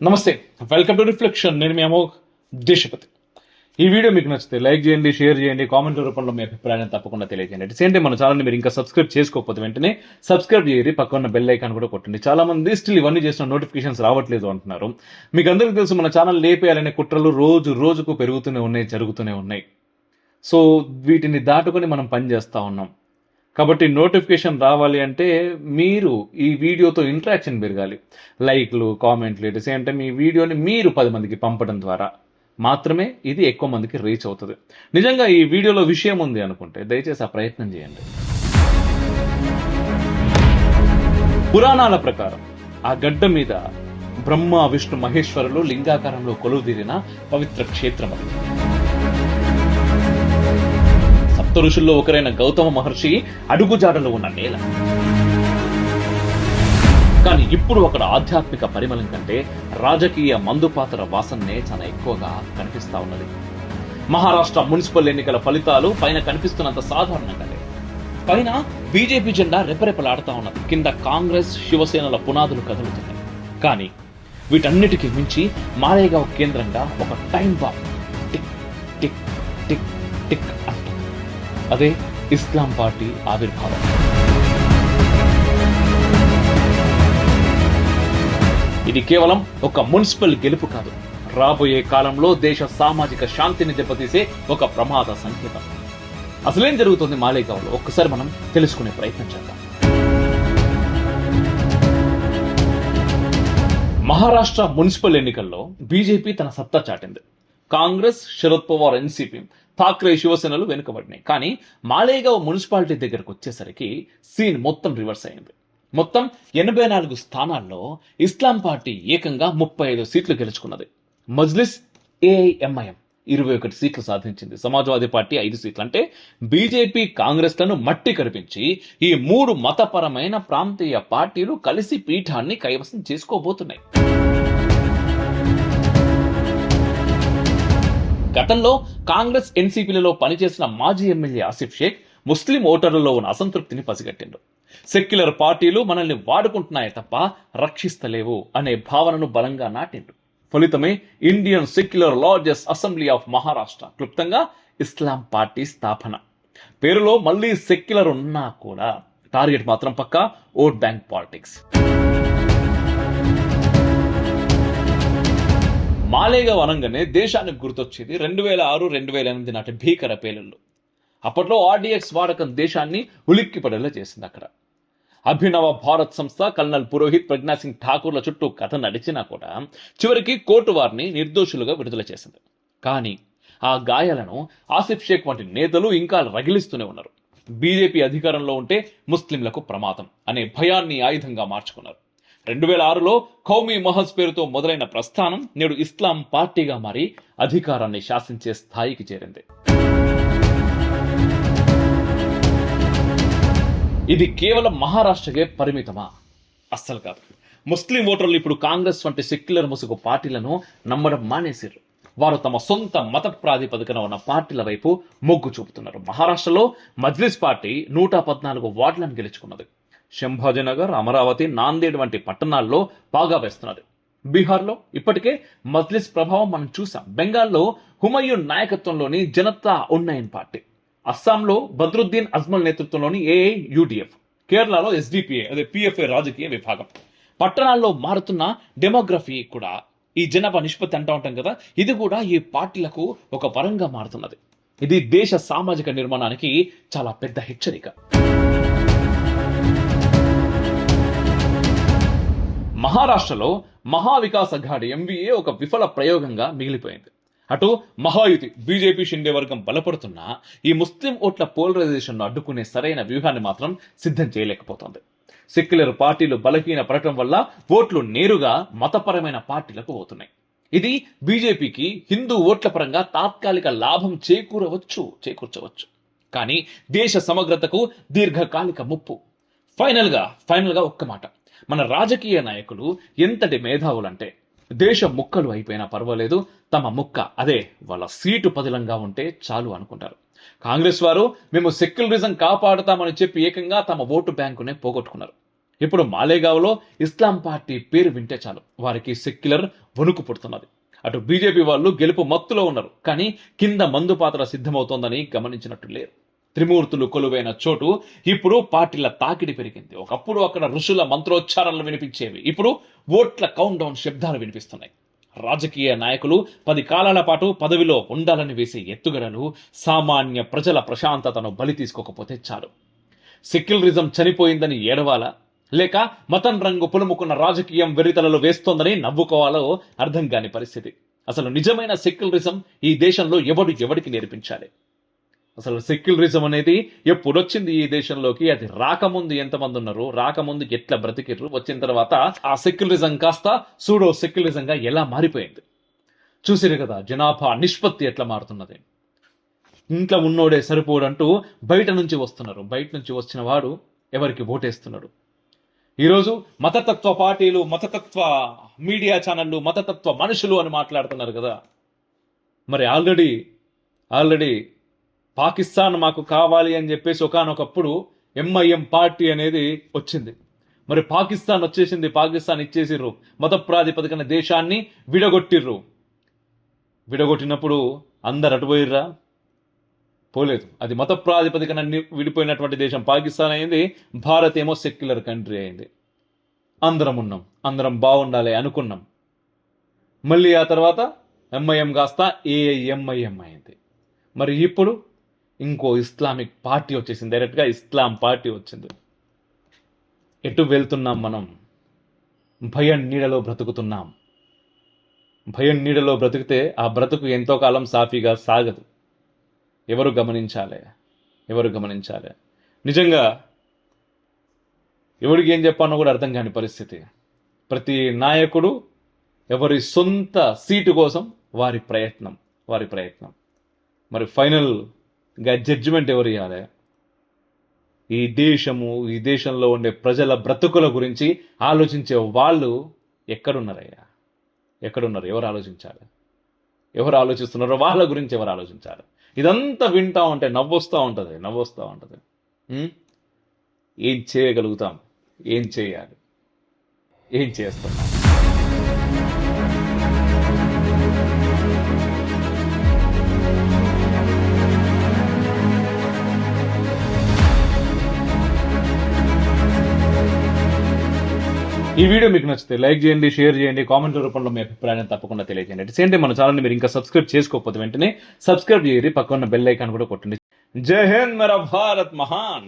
నమస్తే, welcome to reflection. నేను మీ అమోఘ్ దేశపతి. ఈ వీడియో మీకు నచ్చితే లైక్ చేయండి, షేర్ చేయండి, కామెంట్ రూపంలో మీ అభిప్రాయాన్ని తప్పకుండా తెలియజేయండి. అట్ సేమ్ టైం మన ఛానల్ని మీరు ఇంకా సబ్స్క్రైబ్ చేసుకోకపోతే వెంటనే సబ్స్క్రైబ్ చేయండి, పక్కన బెల్ ఐకాన్ కూడా కొట్టండి. చాలా మంది స్టిల్ ఇవన్నీ చేసిన నోటిఫికేషన్స్ రావట్లేదు అంటున్నారు. మీకు అందరికీ తెలుసు, మన ఛానల్ లేపేయాలనే కుట్రలు రోజుకు పెరుగుతూనే ఉన్నాయి, జరుగుతూనే ఉన్నాయి. సో వీటిని దాటుకొని మనం పని చేస్తూ ఉన్నాం. కాబట్టి నోటిఫికేషన్ రావాలి అంటే మీరు ఈ వీడియోతో ఇంటరాక్షన్ పెరగాలి. లైక్లు, కామెంట్లు, ఎట్ సేమ్ టైం ఈ వీడియోని మీరు 10 మందికి పంపడం ద్వారా మాత్రమే ఇది ఎక్కువ మందికి రీచ్ అవుతుంది. నిజంగా ఈ వీడియోలో విషయం ఉంది అనుకుంటే దయచేసి ఆ ప్రయత్నం చేయండి. పురాణాల ప్రకారం ఆ గడ్డ మీద బ్రహ్మ, విష్ణు, మహేశ్వరులు లింగాకారంలో కొలువుదీరిన పవిత్ర క్షేత్రం అది. సప్త ఋషుల్లో ఒకరైన గౌతమ మహర్షి అడుగుజాడలో ఉన్న నేల. కానీ ఇప్పుడు అక్కడ ఆధ్యాత్మిక పరిమళం కంటే రాజకీయ మందుపాత్ర వాసనే చాలా ఎక్కువగా కనిపిస్తా ఉన్నది. మహారాష్ట్ర మున్సిపల్ ఎన్నికల ఫలితాలు పైన కనిపిస్తున్నంత సాధారణంగా లేవు. పైన బీజేపీ జెండా రెపరెపలాడుతా ఉన్నది, కింద కాంగ్రెస్, శివసేనల పునాదులు కదులుతున్నాయి. కానీ వీటన్నిటికీ మించి మాలేగావ్ కేంద్రంగా ఒక time bomb tick tick tick tick అంటుంది. అదే ఇస్లాం పార్టీ ఆవిర్భావం. ఇది కేవలం ఒక మున్సిపల్ గెలుపు కాదు, రాబోయే కాలంలో దేశ సామాజిక శాంతిని దెబ్బతీసే ఒక ప్రమాద సంకేతం. అసలేం జరుగుతుంది మాలేగావ్లో ఒక్కసారి మనం తెలుసుకునే ప్రయత్నం చేద్దాం. మహారాష్ట్ర మున్సిపల్ ఎన్నికల్లో బీజేపీ తన సత్తా చాటింది. కాంగ్రెస్, శరద్ పవార్ ఎన్సీపీ, ఠాక్రే, శివసేనలు వెనుకబడినాయి. కానీ మాలేగావ్ మున్సిపాలిటీ దగ్గరకు వచ్చేసరికి సీన్ మొత్తం రివర్స్ అయింది. మొత్తం 84 స్థానాల్లో ఇస్లాం పార్టీ ఏకంగా 35 సీట్లు గెలుచుకున్నది. మజ్లిస్, ఏఐఎంఐఎం 21 సీట్లు సాధించింది. సమాజ్వాదీ పార్టీ 5 సీట్లు. అంటే బీజేపీ, కాంగ్రెస్లను మట్టి కరిపించి ఈ 3 మతపరమైన ప్రాంతీయ పార్టీలు కలిసి పీఠాన్ని కైవసం చేసుకోబోతున్నాయి. గతంలో కాంగ్రెస్, ఎన్సీపీలలో పనిచేసిన మాజీ ఎమ్మెల్యే ఆసిఫ్ షేక్ ముస్లిం ఓటర్లలో ఉన్న అసంతృప్తిని పసిగట్టిండు. సెక్యులర్ పార్టీలు మనల్ని వాడుకుంటున్నాయే తప్ప రక్షిస్తలేవు అనే భావనను బలంగా నాటిండు. ఫలితమే Indian secular largest assembly of Maharashtra, క్లుప్తంగా ఇస్లాం పార్టీ స్థాపన. పేరులో మళ్ళీ సెక్యులర్ ఉన్నా కూడా టార్గెట్ మాత్రం పక్కా ఓట్ బ్యాంక్ పాలిటిక్స్. మాలేగావ్ అనగానే దేశానికి గుర్తొచ్చేది 2006-2008 నాటి భీకర పేలుళ్ళు. అప్పట్లో ఆర్డీఎక్స్ వాడకం దేశాన్ని ఉలిక్కి పడేలా చేసింది. అక్కడ అభినవ భారత్ సంస్థ, కల్నల్ పురోహిత్, ప్రజ్ఞాసింగ్ ఠాకూర్ల చుట్టూ కథ నడిచినా కూడా చివరికి కోర్టు వారిని నిర్దోషులుగా విడుదల చేసింది. కానీ ఆ గాయాలను ఆసిఫ్ షేక్ వంటి నేతలు ఇంకా రగిలిస్తూనే ఉన్నారు. బీజేపీ అధికారంలో ఉంటే ముస్లింలకు ప్రమాదం అనే భయాన్ని ఆయుధంగా మార్చుకున్నారు. 2006లో కౌమీ మహజ్ పేరుతో మొదలైన ప్రస్థానం నేడు ఇస్లాం పార్టీగా మారి అధికారాన్ని శాసించే స్థాయికి చేరింది. ఇది కేవలం మహారాష్ట్రకే పరిమితమా? అస్సలు కాదు. ముస్లిం ఓటర్లు ఇప్పుడు కాంగ్రెస్ వంటి సెక్యులర్ ముసుగు పార్టీలను నమ్మడం మానేశారు. వారు తమ సొంత మత ప్రాతిపదికన ఉన్న పార్టీల వైపు మొగ్గు చూపుతున్నారు. మహారాష్ట్రలో మజ్లిస్ పార్టీ 114 వార్డులను గెలుచుకున్నది. శంభాజీనగర్, అమరావతి, నాందేడ్ వంటి పట్టణాల్లో బాగా వేస్తున్నది. బీహార్లో ఇప్పటికే మజ్లిస్ ప్రభావం మనం చూసాం. బెంగాల్లో హుమయూన్ నాయకత్వంలోని జనతా ఉన్నయన్ పార్టీ, అస్సాంలో బద్రుద్దీన్ అజ్మల్ నేతృత్వంలోని ఏఐయుడిఎఫ్, కేరళలో ఎస్డిపిఏ అదే పిఎఫ్ఐ రాజకీయ విభాగం. పట్టణాల్లో మారుతున్న డెమోగ్రఫీ కూడా, ఈ జనాభా నిష్పత్తి అంటూ ఉంటాం కదా, ఇది కూడా ఈ పార్టీలకు ఒక వరంగా మారుతున్నది. ఇది దేశ సామాజిక నిర్మాణానికి చాలా పెద్ద హెచ్చరిక. మహారాష్ట్రలో మహావికాస్ అఘాడి ఎంవీఏ ఒక విఫల ప్రయోగంగా మిగిలిపోయింది. అటు మహాయుతి బీజేపీ షిండే వర్గం బలపడుతున్నా ఈ ముస్లిం ఓట్ల పోలరైజేషన్ను అడ్డుకునే సరైన వ్యూహాన్ని మాత్రం సిద్ధం చేయలేకపోతోంది. సెక్యులర్ పార్టీలు బలహీన పడటం వల్ల ఓట్లు నేరుగా మతపరమైన పార్టీలకు పోతున్నాయి. ఇది బీజేపీకి హిందూ ఓట్ల పరంగా తాత్కాలిక లాభం చేకూర్చవచ్చు, కానీ దేశ సమగ్రతకు దీర్ఘకాలిక ముప్పు. ఫైనల్గా ఒక్క మాట, మన రాజకీయ నాయకులు ఎంతటి మేధావులంటే దేశ ముక్కలు అయిపోయినా పర్వాలేదు, తమ ముక్క అదే వాళ్ళ సీటు పదిలంగా ఉంటే చాలు అనుకుంటారు. కాంగ్రెస్ వారు మేము సెక్యులరిజం కాపాడుతామని చెప్పి ఏకంగా తమ ఓటు బ్యాంకునే పోగొట్టుకున్నారు. ఇప్పుడు మాలేగావ్లో ఇస్లాం పార్టీ పేరు వింటే చాలు వారికి సెక్యులర్ వణుకు పుడుతున్నది. అటు బీజేపీ వాళ్ళు గెలుపు మత్తులో ఉన్నారు, కానీ కింద మందు పాత్ర సిద్ధమవుతోందని గమనించినట్టు లేరు. త్రిమూర్తులు కొలువైన చోటు ఇప్పుడు పార్టీల తాకిడి పెరిగింది. ఒకప్పుడు అక్కడ ఋషుల మంత్రోచ్చారాలు వినిపించేవి, ఇప్పుడు ఓట్ల కౌంట్ డౌన్ శబ్దాలు వినిపిస్తున్నాయి. రాజకీయ నాయకులు 10 కాలాల పాటు పదవిలో ఉండాలని వేసే ఎత్తుగడలు సామాన్య ప్రజల ప్రశాంతతను బలి తీసుకోకపోతే చాలు. సెక్యులరిజం చనిపోయిందని ఏడవాలా, లేక మతం రంగు పులుముకున్న రాజకీయం వెర్రితలలో వేస్తోందని నవ్వుకోవాలో అర్థం కాని పరిస్థితి. అసలు నిజమైన సెక్యులరిజం ఈ దేశంలో ఎవడికి నేర్పించాలి? అసలు సెక్యులరిజం అనేది ఎప్పుడొచ్చింది ఈ దేశంలోకి? అది రాకముందు ఎంతమంది ఉన్నారు, రాకముందు ఎట్లా బ్రతికిర్రు, వచ్చిన తర్వాత ఆ సెక్యులరిజం కాస్త సూడో సెక్యులరిజంగా ఎలా మారిపోయింది చూసిరు కదా. జనాభా నిష్పత్తి ఎట్లా మారుతున్నది. ఇంట్లో ఉన్నోడే సరిపోడంటూ బయట నుంచి వస్తున్నారు. బయట నుంచి వచ్చిన వాడు ఎవరికి ఓటేస్తున్నాడు? ఈరోజు మతతత్వ పార్టీలు, మతతత్వ మీడియా ఛానళ్ళు, మతతత్వ మనుషులు అని మాట్లాడుతున్నారు కదా. మరి ఆల్రెడీ పాకిస్తాన్ మాకు కావాలి అని చెప్పేసి ఒకానొకప్పుడు ఎంఐఎం పార్టీ అనేది వచ్చింది. మరి పాకిస్తాన్ వచ్చేసింది, పాకిస్తాన్ ఇచ్చేసిర్రు, మత ప్రాతిపదికన దేశాన్ని విడగొట్టిర్రు. విడగొట్టినప్పుడు అందరు అటుపోయిర్రా? పోలేదు. అది మత ప్రాతిపదికన విడిపోయినటువంటి దేశం పాకిస్తాన్ అయింది, భారత్ ఏమో సెక్యులర్ కంట్రీ అయింది. అందరం ఉన్నాం, అందరం బాగుండాలి అనుకున్నాం. మళ్ళీ ఆ తర్వాత ఎంఐఎం కాస్త ఏఐఎంఐఎం అయింది. మరి ఇప్పుడు ఇంకో ఇస్లామిక్ పార్టీ వచ్చేసింది, డైరెక్ట్గా ఇస్లాం పార్టీ వచ్చింది. ఎటు వెళ్తున్నాం మనం? భయం నీడలో బ్రతుకుతున్నాం. భయం నీడలో బ్రతికితే ఆ బ్రతుకు ఎంతో కాలం సాఫీగా సాగదు. ఎవరు గమనించాలి? నిజంగా ఎవరికి ఏం చెప్పానో కూడా అర్థం కాని పరిస్థితి. ప్రతి నాయకుడు ఎవరి సొంత సీటు కోసం వారి ప్రయత్నం. మరి ఫైనల్గా జడ్జిమెంట్ ఎవరు ఇవ్వాలి? ఈ దేశంలో ఉండే ప్రజల బ్రతుకుల గురించి ఆలోచించే వాళ్ళు ఎక్కడున్నారయ్యా? ఎవరు ఆలోచించాలి? ఎవరు ఆలోచిస్తున్నారో వాళ్ళ గురించి ఎవరు ఆలోచించాలి? ఇదంతా వింటా ఉంటే నవ్వొస్తూ ఉంటుంది. ఏం చేయగలుగుతాం? ఏం చేయాలి? ఏం చేస్తున్నాం? ఈ వీడియో మీకు నచ్చితే లైక్ చేయండి, షేర్ చేయండి, కామెంట్ రూపంలో మీ అభిప్రాయాన్ని తప్పకుండా తెలియజేయండి. అట్ సేమ్ టైం మన ఛానల్ని మీరు ఇంకా సబ్స్క్రైబ్ చేసుకోకపోతే వెంటనే సబ్స్క్రైబ్ చేయండి, పక్కన బెల్ ఐకాన్ కూడా కొట్టండి. జై హింద్, మేరా భారత్ మహాన్.